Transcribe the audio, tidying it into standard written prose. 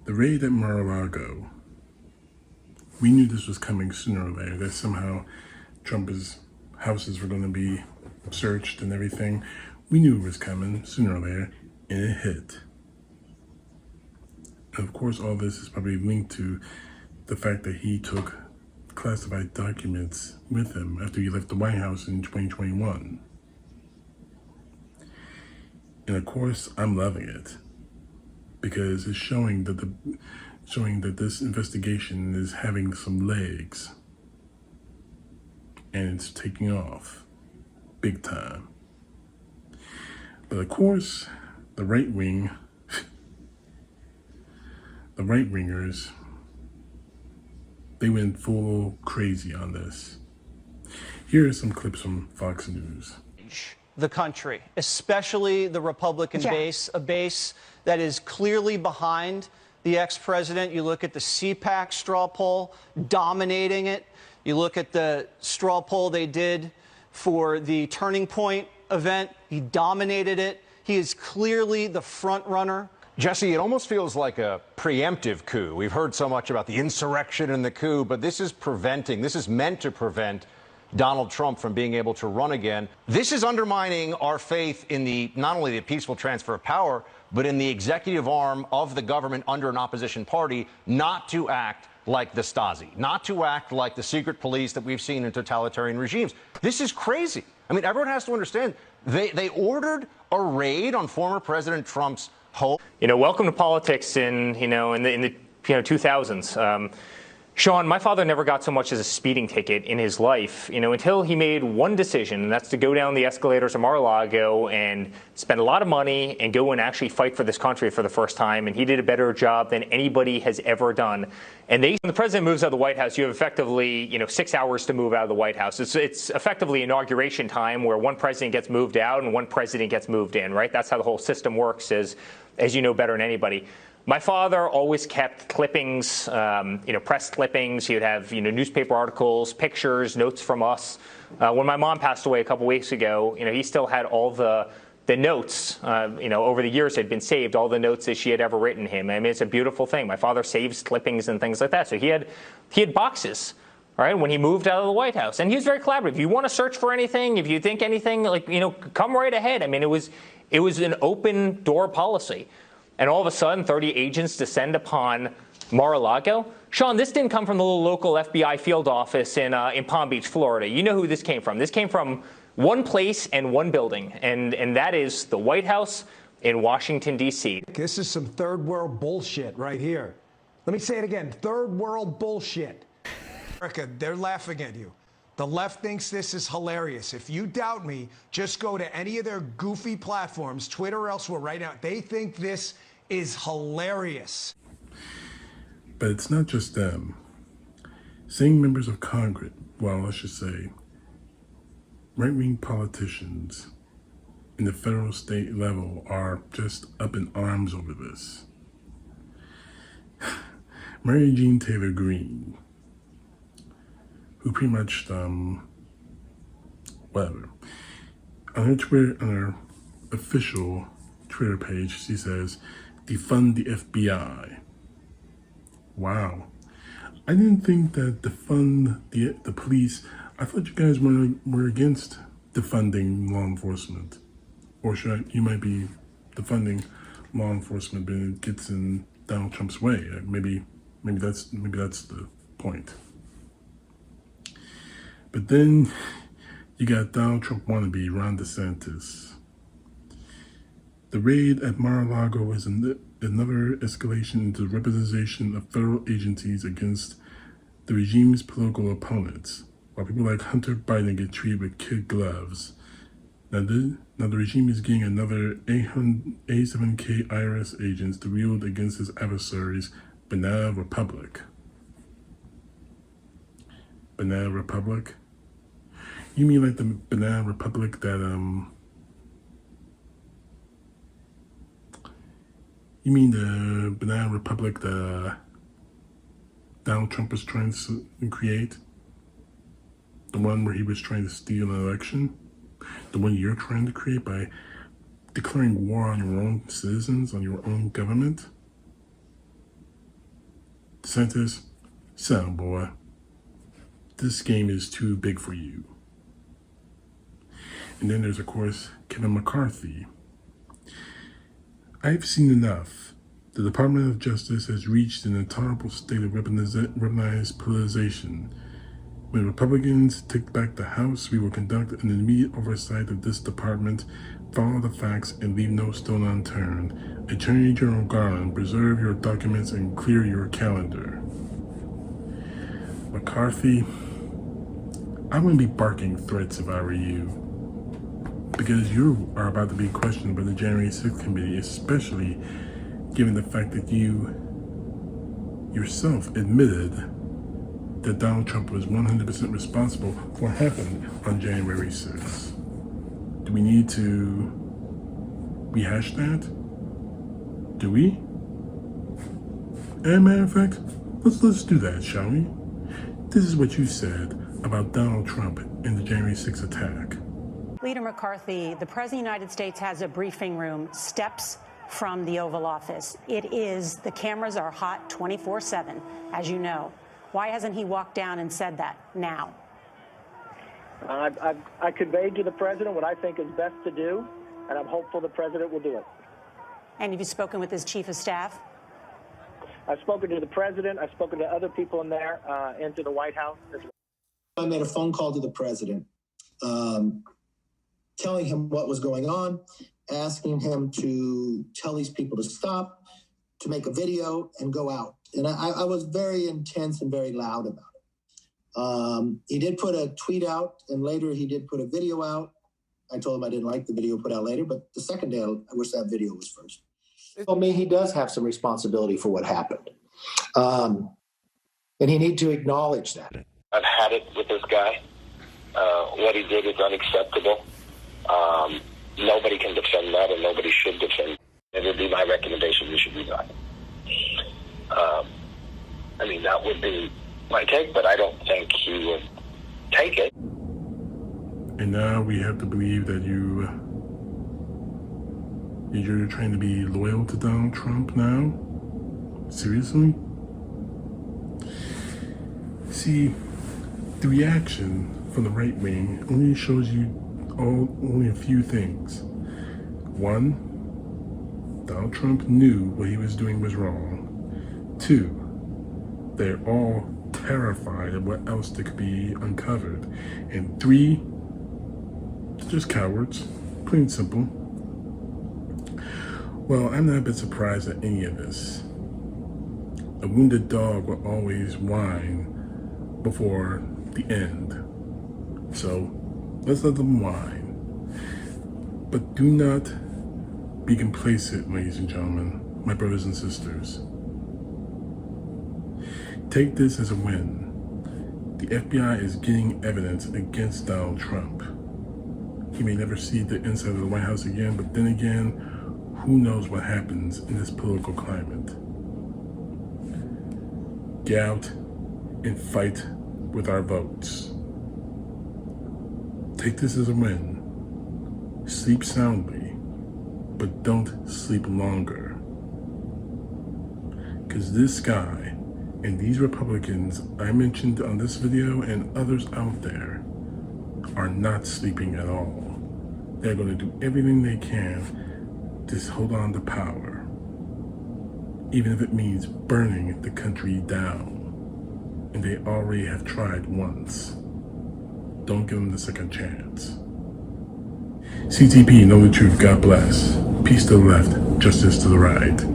The raid at Mar-a-Lago, we knew this was coming sooner or later, that somehow Trump's houses were going to be searched and everything. We knew it was coming sooner or later, and it hit. And of course, all this is probably linked to the fact that he took classified documents with him after he left the White House in 2021. And of course, I'm loving it because it's showing that this investigation is having some legs and it's taking off big time. But of course, the right-wingers, they went full crazy on this. Here are some clips from Fox News. The country, especially the Republican base, a base that is clearly behind the ex-president. You look at the CPAC straw poll, dominating it. You look at the straw poll they did for the Turning Point event. He dominated it. He is clearly the front runner. Jesse, it almost feels like a preemptive coup. We've heard so much about the insurrection and the coup, but this is meant to prevent Donald Trump from being able to run again. This is undermining our faith in not only the peaceful transfer of power, but in the executive arm of the government under an opposition party not to act like the Stasi, not to act like the secret police that we've seen in totalitarian regimes. This is crazy. I mean, everyone has to understand, they ordered a raid on former President Trump's home. Welcome to politics in the 2000s. Sean, my father never got so much as a speeding ticket in his life, until he made one decision, and that's to go down the escalators of Mar-a-Lago and spend a lot of money and go and actually fight for this country for the first time. And he did a better job than anybody has ever done. And when the president moves out of the White House, you have effectively, 6 hours to move out of the White House. It's effectively inauguration time where one president gets moved out and one president gets moved in, right? That's how the whole system works, as you know better than anybody. My father always kept clippings, press clippings. He would have, newspaper articles, pictures, notes from us. When my mom passed away a couple weeks ago, he still had all the notes, over the years had been saved, all the notes that she had ever written him. I mean, it's a beautiful thing. My father saves clippings and things like that. So he had boxes, right, when he moved out of the White House. And he was very collaborative. If you want to search for anything, if you think anything, come right ahead. I mean, it was an open door policy. And all of a sudden, 30 agents descend upon Mar-a-Lago. Sean, this didn't come from the little local FBI field office in Palm Beach, Florida. You know who this came from. This came from one place and one building, and that is the White House in Washington, D.C. This is some third world bullshit right here. Let me say it again. Third world bullshit. America, they're laughing at you. The left thinks this is hilarious. If you doubt me, just go to any of their goofy platforms, Twitter or elsewhere right now. They think this is hilarious. But it's not just them. Same members of Congress, well, I should say, right-wing politicians in the federal state level are just up in arms over this. Mary Jean Taylor Greene, who pretty much, whatever. On her official Twitter page, she says, defund the FBI. Wow. I didn't think that defund the police, I thought you guys were against defunding law enforcement. Or you might be defunding law enforcement, but it gets in Donald Trump's way. Maybe that's the point. But then you got Donald Trump wannabe Ron DeSantis. The raid at Mar-a-Lago is another escalation into the weaponization of federal agencies against the regime's political opponents, while people like Hunter Biden get treated with kid gloves. Now the regime is getting another A7K IRS agents to wield against his adversaries, Banana Republic. Banana Republic? You mean like the Banana Republic that, you mean the Banana Republic that Donald Trump was trying to create? The one where he was trying to steal an election? The one you're trying to create by declaring war on your own citizens, on your own government? DeSantis, sound boy. This game is too big for you. And then there's, of course, Kevin McCarthy. I've seen enough. The Department of Justice has reached an intolerable state of weaponized politicization. When Republicans take back the House, we will conduct an immediate oversight of this department, follow the facts, and leave no stone unturned. Attorney General Garland, preserve your documents and clear your calendar. McCarthy, I wouldn't be barking threats if I were you. Because you are about to be questioned by the January 6th committee, especially given the fact that you yourself admitted that Donald Trump was 100% responsible for what happened on January 6th. Do we need to rehash that? Do we? As a matter of fact, let's do that, shall we? This is what you said about Donald Trump and the January 6th attack. Leader McCarthy, the President of the United States has a briefing room steps from the Oval Office. The cameras are hot 24/7, as you know. Why hasn't he walked down and said that now? I conveyed to the President what I think is best to do, and I'm hopeful the President will do it. And have you spoken with his chief of staff? I've spoken to the President. I've spoken to other people in there and to the White House as well. I made a phone call to the President, telling him what was going on, asking him to tell these people to stop, to make a video and go out. And I was very intense and very loud about it. He did put a tweet out, and later he did put a video out. I told him I didn't like the video put out later, but the second day I wish that video was first. I mean, he does have some responsibility for what happened. And he needs to acknowledge that. I've had it with this guy. What he did is unacceptable. Nobody can defend that, and nobody should defend. It would be my recommendation you should resign. I mean, that would be my take, but I don't think he would take it. And now we have to believe that you're trying to be loyal to Donald Trump now? Seriously? See, the reaction from the right wing only shows you only a few things. One, Donald Trump knew what he was doing was wrong. Two, they're all terrified of what else that could be uncovered. And three, they're just cowards, plain and simple. Well, I'm not a bit surprised at any of this. A wounded dog will always whine before the end. So let's let them whine. But do not be complacent, ladies and gentlemen, my brothers and sisters. Take this as a win. The FBI is getting evidence against Donald Trump. He may never see the inside of the White House again, but then again, who knows what happens in this political climate. Get out and fight with our votes. Take this as a win. Sleep soundly, but don't sleep longer. Because this guy and these Republicans I mentioned on this video and others out there are not sleeping at all. They're going to do everything they can to hold on to power, even if it means burning the country down. And they already have tried once. Don't give them the second chance. CTP, know the truth, God bless. Peace to the left, justice to the right.